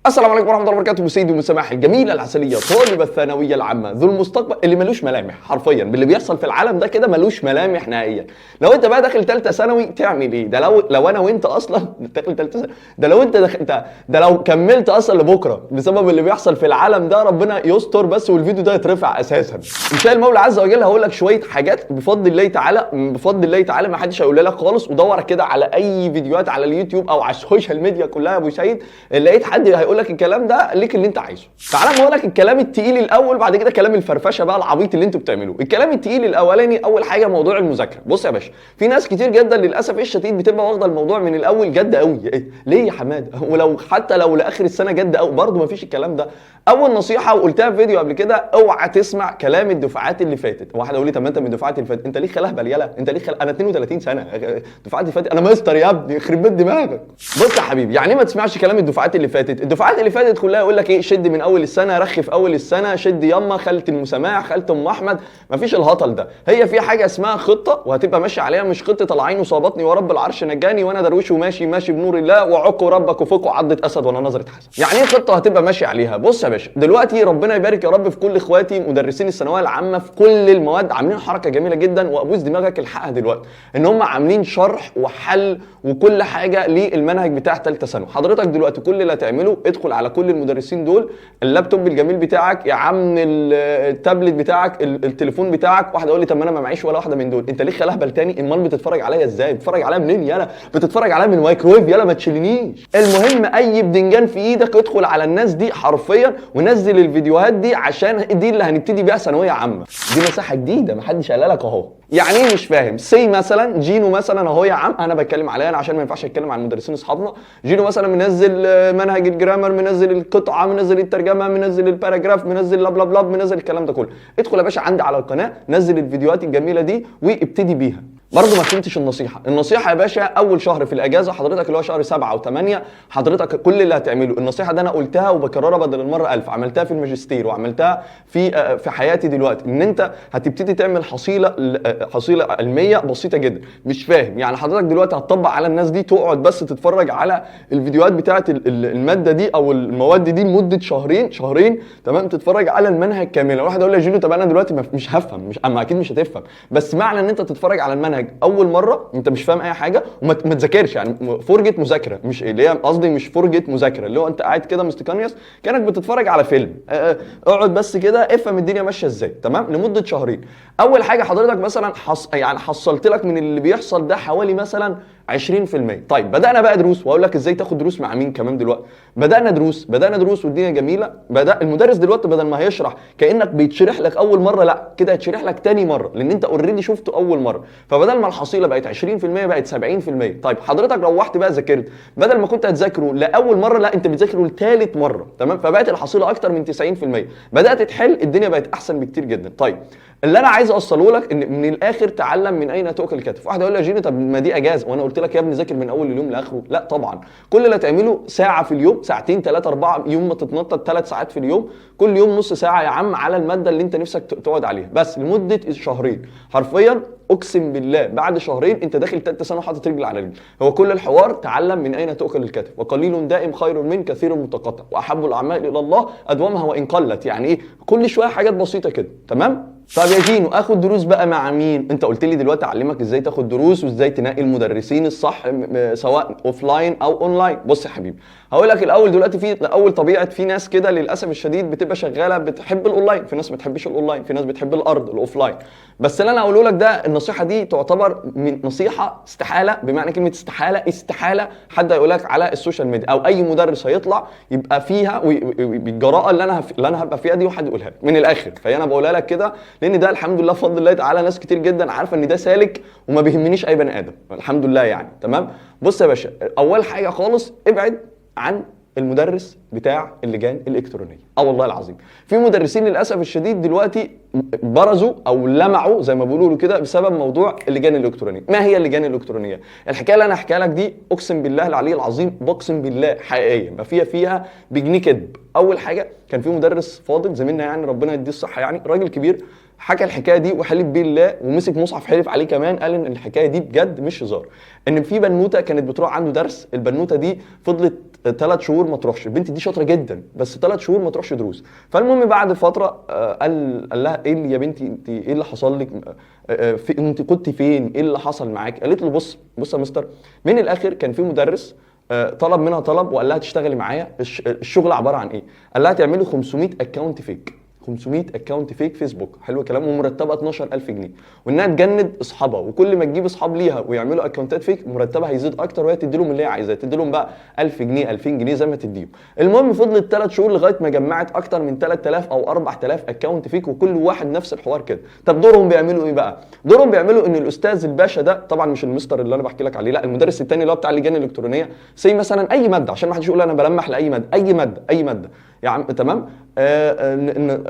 السلام عليكم ورحمه الله وبركاته. سيدي ومسامح الجميله العسليه طالب الثانويه العامه ذو المستقبل اللي ملوش ملامح حرفيا باللي بيحصل في العالم ده كده، ملوش ملامح نهائيا. لو انت بقى داخل ثالثه ثانوي تعمل ايه؟ ده لو انا وانت اصلا داخل ثالثه ثانوي، ده لو انت ده لو كملت اصلا لبكره بسبب اللي بيحصل في العالم ده، ربنا يستر بس والفيديو ده يترفع اساسا. ان شاء المولى عز وجل هقول لك شويه حاجات بفضل الله تعالى، ما حدش هيقول لك خالص. ودور كده على اي فيديوهات على اليوتيوب او على السوشيال ميديا كلها يا ابو سيد، لقيت حد هيقول لك الكلام ده ليك اللي انت عايزه. تعالى اقول لك الكلام التقيل الاول، بعد كده كلام الفرفشه بقى العبيط اللي انتوا بتعملوه. الكلام التقيل الاولاني، اول حاجه موضوع المذاكره. بص يا باشا، في ناس كتير جدا للاسف الشديد بتبقى واخده الموضوع من الاول جد قوي. ليه يا حماده؟ ولو حتى لو لاخر السنه جد قوي برضه مفيش الكلام ده. اول نصيحه وقلتها في فيديو قبل كده، اوعى تسمع كلام الدفعات اللي فاتت. واحد يقول لي طب ما انت من الدفعات اللي فاتت، انت ليه خلهبل يالا؟ انت ليه انا 32 سنه، الدفعات اللي فاتت انا مستر يا ابني، يخرب بيت دماغك. بص يا حبيبي، يعني ما تسمعش كلام الدفعات اللي فاتت. الدفعات اللي فاتت كلها يقول لك ايه؟ شد من اول السنه، رخي في اول السنه، شد يما خالة المسامح، خالة ام احمد. مفيش الهطل ده. هي في حاجه اسمها خطه وهتبقى ماشي عليها، مش خطه العين وصابتني ورب العرش نجاني وانا درويش وماشي ماشي بنور الله وعكوا ربك وفوقوا عضة اسد وانا نظرة حسن. يعني ايه خطه هتبقى ماشي عليها؟ بص يا باشا، دلوقتي ربنا يبارك يا رب في كل اخواتي مدرسين الثانويه العامه في كل المواد، عاملين حركه جميله جدا وابوس دماغك الحقها دلوقتي، ان هم عاملين شرح وحل وكل حاجه للمنهج بتاع ثالثه ثانوي. حضرتك دلوقتي كل اللي هتعمله ادخل على كل المدرسين دول، اللابتوب الجميل بتاعك يا عم، التابلت بتاعك، التليفون بتاعك. واحد يقول لي طب ما انا ما معيش ولا واحده من دول. انت ليه خلهبل تاني؟ امال بتتفرج عليا ازاي؟ بتتفرج عليا منين يالا؟ بتتفرج عليا من مايكرويف يالا، ما تشيلنيش. المهم اي بدنجان في ايدك ادخل على الناس دي حرفيا ونزل الفيديوهات دي، عشان دي اللي هنبتدي بيها ثانويه عامه. دي مساحه جديده ما حدش قال لك اهو. يعني ايه مش فاهم؟ سي مثلا جينو مثلا اهو يا عم، انا بتكلم عليا انا عشان ما ينفعش اتكلم عن المدرسين اصحابنا. جينو مثلا منزل منهج الجرامر، منزل القطعه، منزل الترجمه، منزل الباراجراف، منزل لاب لاب لاب، منزل الكلام ده كله. ادخل يا باشا عندي على القناه، نزل الفيديوهات الجميله دي وابتدي بيها. برضه ما فهمتش النصيحه يا باشا. اول شهر في الاجازه حضرتك اللي هو شهر 7 و8، حضرتك كل اللي هتعمله النصيحه ده انا قلتها وبكررها بدل المره 1000، عملتها في الماجستير وعملتها في حياتي دلوقتي، ان انت هتبتدي تعمل حصيله علميه بسيطه جدا. مش فاهم؟ يعني حضرتك دلوقتي هتطبق على الناس دي، تقعد بس تتفرج على الفيديوهات بتاعه الماده دي او المواد دي لمده شهرين تمام، تتفرج على المنهج كاملا. واحد يقول لي يا جينو طب انا دلوقتي مش هفهم، مش اما اكيد مش هتفهم، بس معنى ان انت تتفرج على المنهج اول مره انت مش فاهم اي حاجه وما تذاكرش، يعني فرجه مذاكره، مش اللي هي قصدي مش فرجه مذاكره اللي هو انت قاعد كده مستكنيس كانك بتتفرج على فيلم. اقعد بس كده افهم الدنيا ماشيه ازاي تمام لمده شهرين. اول حاجه حضرتك مثلا يعني حصلت لك من اللي بيحصل ده حوالي مثلا 20%. طيب بدأنا بقى دروس، واقول لك ازاي تاخد دروس مع مين كمان دلوقتي. بدأنا دروس والدنيا جميله. بدأ المدرس دلوقتي بدل ما هيشرح كأنك بيتشرح لك اول مره، لا كده هيتشرح لك تاني مره لان انت اوريدي شفته اول مره. فبدل ما الحصيله بقت 20% بقت 70%. طيب حضرتك روحت بقى ذاكرت، بدل ما كنت هتذاكره لاول مره لا انت بتذاكره لثالث مره تمام، فبقت الحصيله اكتر من 90%. بدأت تحل، الدنيا بقت احسن بكتير جدا. طيب اللي انا عايز اوصله لك ان من الاخر تعلم من اين تؤكل الكتف. واحد يقول لي يا جيني طب ما دي اجازه وانا قلت لك يا ابني ذاكر من اول اليوم لاخره. لا طبعا، كل اللي هتعمله ساعه في اليوم، ساعتين 3 4، يوم ما تتنطط 3 ساعات في اليوم، كل يوم نص ساعه يا عم على الماده اللي انت نفسك تقعد عليها بس لمده شهرين. حرفيا اقسم بالله بعد شهرين انت داخل ثالثه ثانوي حاطط رجل على رجل. هو كل الحوار تعلم من اين تؤكل الكتف، وقليل دائم خير من كثير متقطع، واحب الاعمال الى الله ادومها وان قلت. يعني ايه؟ كل شويه حاجات بسيطه كده تمام. طب يا جينو اخد دروس بقى مع مين؟ انت قلت لي دلوقتي اعلمك ازاي تاخد دروس وازاي تنقي المدرسين الصح سواء اوفلاين او اونلاين. بص يا حبيبي هقول لك الاول دلوقتي، في اول طبيعه في ناس كده للاسف الشديد بتبقى شغاله بتحب الاونلاين، في ناس ما بتحبش الاونلاين، في ناس بتحب الارض الاوفلاين. بس اللي انا هقوله لك ده النصيحه دي تعتبر من نصيحه استحاله، بمعنى كلمه استحاله حد هيقول لك على السوشيال ميديا او اي مدرس هيطلع يبقى فيها بالجراءه اللي انا هبقى فيها دي وحد يقولها لك من الاخر. فانا بقولها لك كده لان ده الحمد لله بفضل الله تعالى ناس كتير جدا عارفه ان ده سالك وما بيهمنيش اي بني ادم الحمد لله يعني تمام. بص يا باشا، اول حاجه خالص ابعد عن المدرس بتاع اللجان الالكترونيه. والله العظيم في مدرسين للاسف الشديد دلوقتي برزوا او لمعوا زي ما بيقولوا كده بسبب موضوع اللجان الالكترونيه. ما هي اللجان الالكترونيه؟ الحكايه اللي انا احكيها لك دي اقسم بالله العلي العظيم، بقسم بالله حقيقيه ما فيها بجنيه كذب. اول حاجه كان في مدرس فاضل زميلنا يعني ربنا يديه الصحه، يعني راجل كبير حكى الحكايه دي وحلف بالله ومسك مصحف حلف عليه كمان، قال ان الحكايه دي بجد مش هزار. ان في بنوته كانت بتروح عنده درس، البنوته دي فضلت 3 شهور ما تروحش. البنت دي شاطره جدا بس 3 شهور ما تروحش دروس. فالمهم بعد فتره قال لها ايه اللي يا بنتي انت ايه اللي حصل لك؟ انت كنت فين؟ ايه اللي حصل معاك؟ قالت له بص يا مستر، من الاخر كان في مدرس طلب منها طلب وقال لها تشتغلي معايا. الشغل عباره عن ايه؟ قال لها تعملي 500 اكونت فيك، 500 اكونت فيك فيسبوك. حلو الكلام. ومرتبها 12000 جنيه، وانها تجند اصحابها، وكل ما تجيب اصحاب ليها ويعملوا اكونتات فيك مرتبها هيزيد اكتر، وهي تدي لهم اللي هي عايزاه، تدي لهم بقى 1000 جنيه 2000 جنيه زي ما تديهم. المهم فضلت 3 شهور لغايه ما جمعت اكتر من 3000 او 4000 اكونت فيك، وكل واحد نفس الحوار كده. طب دورهم بيعملوا ايه بقى؟ دورهم بيعملوا ان الاستاذ الباشا ده، طبعا مش المستر اللي انا بحكي لك عليه، لا المدرس الثاني اللي هو بتاع اللجان الالكترونيه، زي مثلا اي ماده، عشان ما حدش يقول انا بلمح لاي ماده، اي ماده يا عم تمام.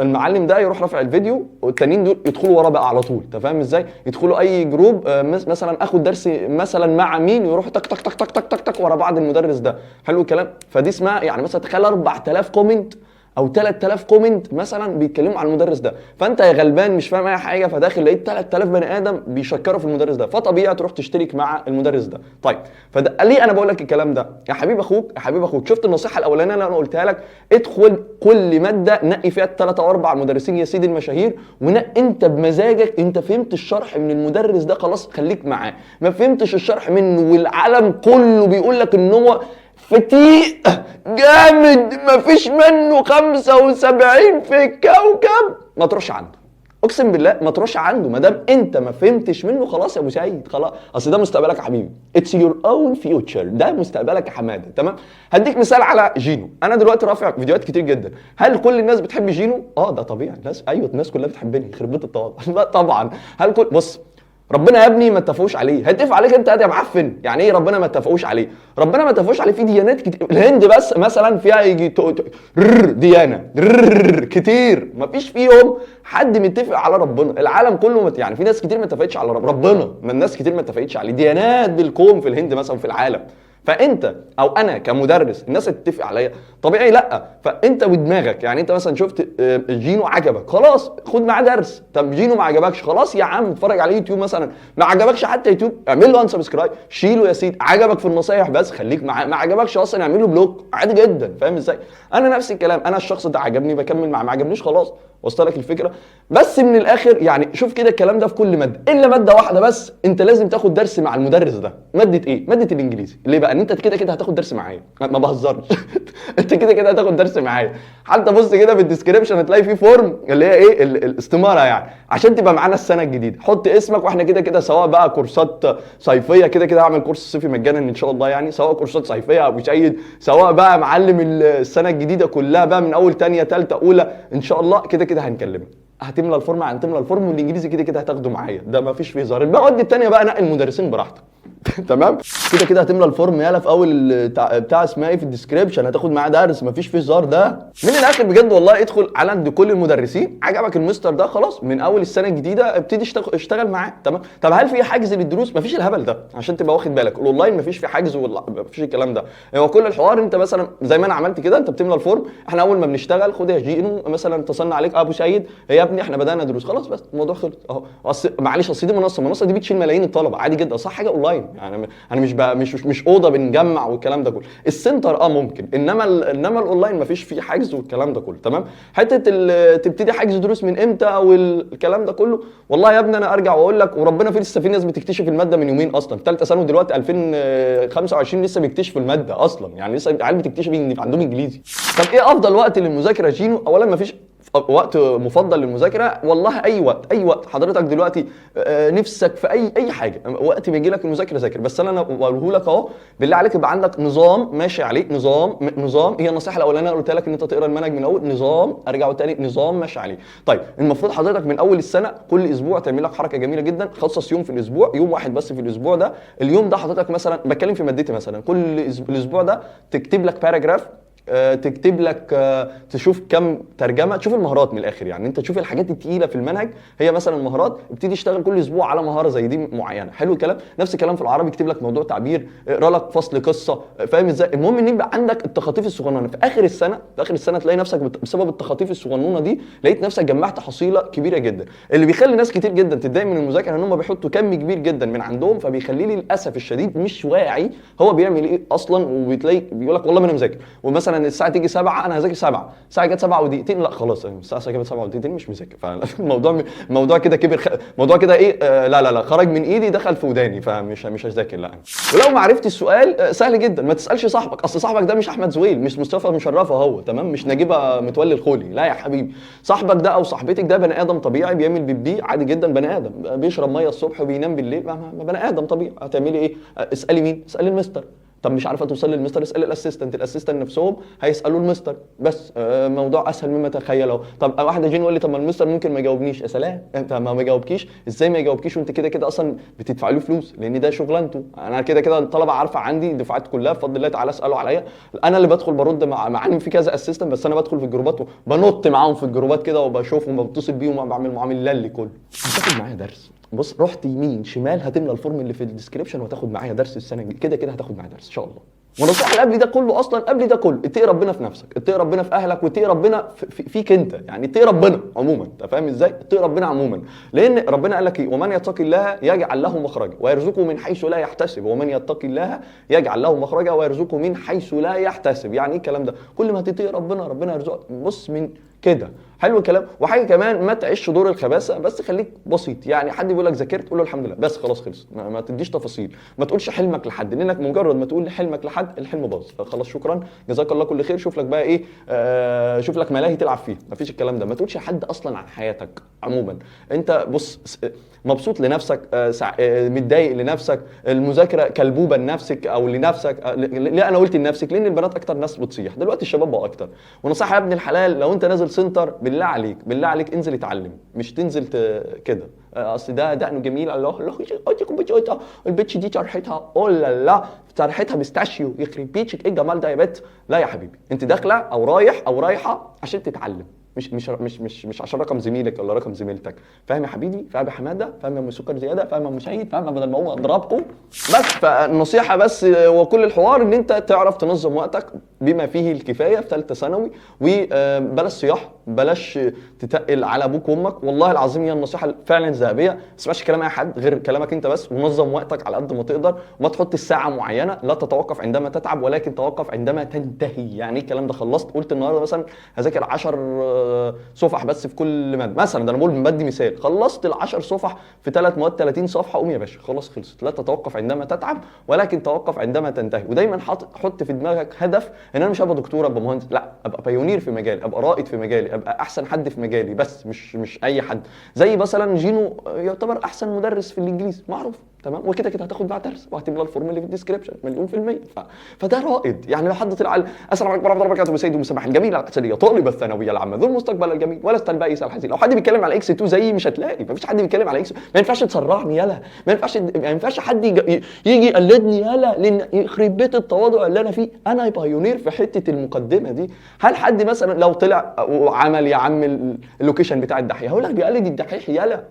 المعلم ده يروح رافع الفيديو، والتانيين دول يدخلوا وراه بقى على طول. انت فاهم ازاي؟ يدخلوا اي جروب، مثلا اخد درس مثلا مع مين، يروحوا تك تك تك تك تك تك تك ورا بعض المدرس ده. حلو الكلام. فدي اسمها يعني مثلا تخيل 4000 كومنت او 3000 كومنت مثلا بيتكلموا عن المدرس ده، فانت يا غلبان مش فاهم اي حاجه، فداخل لقيت 3000 بني ادم بيشكروا في المدرس ده، فطبيعي تروح تشترك مع المدرس ده. طيب فده ليه انا بقول لك الكلام ده؟ يا حبيب اخوك شفت النصيحه الاولانيه اللي انا قلتها لك؟ ادخل كل ماده نقي فيها 3 او 4 مدرسين يا سيدي المشاهير، ونقي انت بمزاجك. انت فهمت الشرح من المدرس ده خلاص خليك معاه، ما فهمتش الشرح منه والعالم كله بيقول لك ان هو فتيق جامد مفيش منه 75 في الكوكب، ما تروحش عنده. اقسم بالله ما تروحش عنده. ما دام انت ما فهمتش منه خلاص يا ابو سعيد، خلاص. اصل ده مستقبلك يا حبيبي. اتس يور اون فيوتشر، ده مستقبلك يا حماده. تمام. هديك مثال على جينو. انا دلوقتي رافع فيديوهات كتير جدا. هل كل الناس بتحب جينو؟ ده طبيعي. الناس ايوه الناس كلها بتحبني، يخرب بيت التواضع. لا طبعا. هل كل بص ربنا يا ابني ما اتفقوش عليه، هيتفق عليك انت يا معفن. يعني ايه ربنا ما اتفقوش عليه؟ ربنا ما اتفقوش عليه في ديانات كتير. الهند بس مثلا فيها يجي ديانه كتير، ما فيش فيهم حد متفق على ربنا. العالم كله يعني في ناس كتير ما اتفقتش على ربنا، ما الناس كتير ما اتفقتش عليه. ديانات بالكون في الهند مثلا في العالم. فانت او انا كمدرس الناس تتفق عليا؟ طبيعي لا. فانت ودماغك، يعني انت مثلا شفت جينو عجبك خلاص خد معاه درس. طب جينو ما عجبكش خلاص يا عم اتفرج على يوتيوب مثلا. ما عجبكش حتى يوتيوب اعمل له انسبسكرايب، شيله يا سيدي. عجبك في النصايح بس خليك معاه، ما عجبكش اصلا اعمل له بلوك عادي جدا. فاهم ازاي؟ انا نفس الكلام، انا الشخص ده عجبني بكمل معاه، ما عجبنيش خلاص. وصل لك الفكره؟ بس من الاخر يعني شوف كده الكلام ده في كل ماده الا ماده واحده بس انت لازم تاخد درس مع المدرس ده. ماده ايه؟ ماده الانجليزي. ليه بقى؟ ان انت كده هتاخد درس معايا، ما بهزرش. انت كده هتاخد درس معايا. حتى بص كده في الديسكريبشن هتلاقي فيه فورم اللي هي ايه الاستماره، يعني عشان تبقى معانا السنه الجديده. حط اسمك واحنا كده سواء بقى كورسات صيفيه، كده هعمل كورس صيفي مجانا ان شاء الله، يعني سواء كورسات صيفيه او مشيد، سواء بقى معلم السنه الجديده كلها بقى من اول تانية تالتة اولى ان شاء الله. كده هنكلمك، هتملى الفورم والانجليزي كده هتاخده معايا، ده ما فيش فيه هزار. المواد الثانيه بقى نقي المدرسين براحتك. تمام. كده هتملى الفورم يالا في اول بتاع اسمها ايه في الديسكريبشن، هتاخد معاه درس، مفيش فيه هزار. ده من الاخر بجد والله. ادخل على عند كل المدرسين، عجبك المستر ده خلاص من اول السنه الجديده ابتدي اشتغل معاه. تمام. طب هل في حجز للدروس؟ مفيش الهبل ده عشان تبقى واخد بالك. الاونلاين مفيش فيه حجز ولا مفيش الكلام ده. هو كل الحوار انت مثلا زي ما انا عملت كده، انت بتملى الفورم. احنا اول ما بنشتغل خد يا جينو مثلا اتصلنا عليك ابو سعيد يا ابني احنا بدانا دروس خلاص، بس الموضوع خلص اهو. معلش اصل دي المنصه دي بتشيل ملايين الطلبه عادي جدا، صح؟ حاجه اونلاين يعني انا مش اوضه بنجمع والكلام ده كله. السنتر ممكن، انما الاونلاين مفيش فيه حجز والكلام ده كله. تمام. حته تبتدي حجز دروس من امتى او الكلام ده كله، والله يا ابني انا ارجع واقول لك وربنا في لسه في ناس بتكتشف الماده من يومين اصلا. ثالثه ثانوي دلوقتي 2025 لسه بيكتشفوا الماده اصلا، يعني لسه العيال بتكتشف ان عندهم انجليزي. طب ايه افضل وقت للمذاكره جينو؟ اولا مفيش وقت مفضل للمذاكره، والله اي وقت حضرتك دلوقتي نفسك في اي حاجه، وقت بيجي لك المذاكره ذاكر. بس انا بقوله لك اهو بالله عليك يبقى عندك نظام ماشي عليه. نظام هي النصيحه الاولانيه قلت لك ان انت تقرا المنهج من اول. نظام ارجع تاني، نظام ماشي عليه. طيب المفروض حضرتك من اول السنه كل اسبوع تعمل لك حركه جميله جدا، خصص يوم في الاسبوع، يوم واحد بس في الاسبوع ده. اليوم ده حضرتك مثلا بتكلم في مادتي مثلا كل الاسبوع ده تكتب لك باراجراف تكتب لك تشوف كم ترجمه، تشوف المهارات من الاخر. يعني انت تشوف الحاجات التقيله في المنهج هي مثلا المهارات، ابتدي اشتغل كل اسبوع على مهاره زي دي معينه. حلو الكلام. نفس الكلام في العربي، يكتب لك موضوع تعبير، اقرا لك فصل قصه، فاهم ازاي. المهم ان يبقى عندك التخاطيف الصغننه في اخر السنه. في اخر السنه تلاقي نفسك بسبب التخاطيف الصغنونه دي لقيت نفسك جمعت حصيله كبيره جدا. اللي بيخلي ناس كتير جدا تتضايق من المذاكره ان هم بيحطوا كم كبير جدا من عندهم، فبيخليه للاسف الشديد مش واعي هو بيعمل ايه اصلا. وبتلاقي بيقول لك والله ما انا مذاكر، ومثلا الساعه تيجي 7 انا هذاكر 7، الساعه جت 7 ودقيقتين، لا خلاص الساعه جت 7 ودقيقتين مش مذاكر. فالموضوع كده كبر، الموضوع كده ايه، لا خرج من ايدي دخل في وداني، فمش هذاكر لا. ولو ما عرفت السؤال سهل جدا، ما تسالش صاحبك، اصل صاحبك ده مش احمد زويل، مش مصطفى مشرفه هو تمام، مش نجيبه متولي الخولي، لا يا حبيبي. صاحبك ده او صاحبتك ده بني ادم طبيعي بيعمل بيبي عادي جدا، بني ادم بيشرب ميه الصبح وبينام بالليل، بني ادم طبيعي. هتعملي ايه؟ اسالي مين؟ اسالي المستر. طب مش عارفه توصل للمستر، اسال الاسيستنت نفسهم هيسالوا المستر. بس موضوع اسهل مما تتخيل. طب واحد يجي يقول لي طب ما المستر ممكن ما يجاوبنيش. يا سلام، انت ما يجاوبكيش ازاي؟ ما يجاوبكيش وانت كده كده اصلا بتدفع له فلوس، لان ده شغلانته. انا كده كده الطلبه عارفه عندي الدفعات كلها بفضل الله تعالى، اسالوا عليا. انا اللي بدخل برد مع ان في كذا اسيستنت، بس انا بدخل في الجروبات وبنط معاهم في الجروبات كده وبشوفهم وبتصل بيهم وبعمل معاهم اللي كله. هتاخد معايا درس، بص رحت يمين شمال هتملى الفورم اللي في الديسكريبشن وهتاخد معايا درس السنه الجايه، كده هتاخد معايا درس ان شاء الله. ونصيحة اللي قبل ده كله اصلا، قبل ده كله اتقي ربنا في نفسك، اتقي ربنا في اهلك، واتقي ربنا فيك انت. يعني اتقي ربنا عموما، انت فاهم ازاي؟ اتقي ربنا عموما، لان ربنا قال لك ايه؟ ومن يتقي الله يجعل له مخرجا ويرزقه من حيث لا يحتسب. ومن يتقي الله يجعل له مخرجا ويرزقه من حيث لا يحتسب. يعني ايه الكلام ده؟ كل ما تتقي ربنا يرزقك. بص من كده. حلو الكلام. وحاجه كمان، ما تعيش دور الخباثه، بس خليك بسيط. يعني حد بيقول لك ذاكرت قول له الحمد لله بس، خلاص خلص. ما تديش تفاصيل، ما تقولش حلمك لحد، لانك مجرد ما تقول حلمك لحد الحلم باظ. خلاص شكرا جزاك الله كل خير، شوف لك بقى ايه، شوف لك ملاهي تلعب فيها. ما فيش الكلام ده. ما تقولش لحد اصلا عن حياتك عموما. انت بص مبسوط لنفسك، متضايق لنفسك، المذاكره كلبوبه لنفسك او لنفسك. ليه انا قلت لنفسك؟ لان البنات اكتر ناس بتصيح دلوقتي، الشباب بقى اكتر. ونصيحه يا ابن الحلال، لو انت نازل سنتر بالله عليك انزل اتعلم، مش تنزل كده. اصل ده دقنه جميل، الله البيتش دي طرحتها لا طرحتها بيستاشيو، يخرب بيتشك ايه الجمال ده يا بت. لا يا حبيبي، انت داخله او رايحه عشان تتعلم، مش عشان رقم زميلك ولا رقم زميلتك. فاهم يا حبيبي؟ فاهم يا حماده؟ فاهم يا ام سكر زياده؟ فاهم يا ام سعيد؟ فاهم بدل ما هو اضربكم. بس فالنصيحه بس وكل الحوار ان انت تعرف تنظم وقتك بما فيه الكفايه في ثالثه ثانوي، وبلاش صياح، بلاش تتقل على ابوك وامك. والله العظيم هي النصيحه فعلا ذهبيه. ما تسمعش كلام اي حد غير كلامك انت بس، ونظم وقتك على قد ما تقدر، وما تحط الساعه معينه. لا تتوقف عندما تتعب، ولكن توقف عندما تنتهي. يعني ايه الكلام ده؟ خلصت قلت النهارده مثلا هذاكر 10 صفح بس في كل ماده مثلا، ده انا بقول بدي مثال، خلصت ال10 صفح في 3 مواد 30 صفحه، قوم يا باشا خلاص خلصت. لا تتوقف عندما تتعب، ولكن توقف عندما تنتهي. ودايما حط في دماغك هدف ان انا مش هبقى دكتور، ابقى مهندس، لا ابقى بايونير في مجالي، ابقى رائد في مجالي، ابقى احسن حد في مجالي، بس مش اي حد. زي مثلا جينو يعتبر احسن مدرس في الانجليزي معروف تمام، وكده هتاخد معاه درس وهتملى الفورم اللي في الديسكربشن مليون في المية. فده رائد. يعني لو حد طلع السلام عليكم ورحمه الله وبركاته سيدي ومسامح الجميل العسليه طالب الثانويه العامه ذو المستقبل الجميل ولست البائس الحزين. لو حد بيتكلم على اكس 2 زيي مش هتلاقي، مفيش حد بيتكلم على اكس. ما ينفعش تسرعني يلا، ما ينفعش حد يجي يقلدني يلا، لان يخرب بيت التواضع اللي انا فيه. انا بايونير في حته المقدمه دي. هل حد مثلا لو طلع وعمل يا عم اللوكيشن بتاع الدحيح هقول لك بيقلد الدحيح يلا؟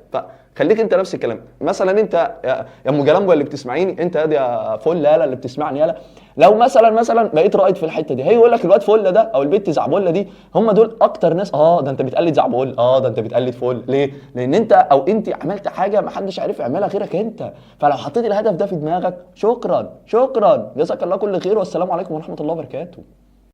خليك انت نفس الكلام. مثلا انت يا ام جلامبو اللي بتسمعيني، انت يا فل يالا اللي بتسمعني يالا، لو مثلا بقيت رائد في الحته دي، هي يقول لك الواد فل ده او البت زعبوله دي هم دول اكتر ناس ده انت بتقلد زعبول، ده انت بتقلد فل. ليه؟ لان انت او انت عملت حاجه ما حدش عارف يعملها غيرك انت. فلو حطيت الهدف ده في دماغك، شكرا جزاك الله كل خير، والسلام عليكم ورحمه الله وبركاته.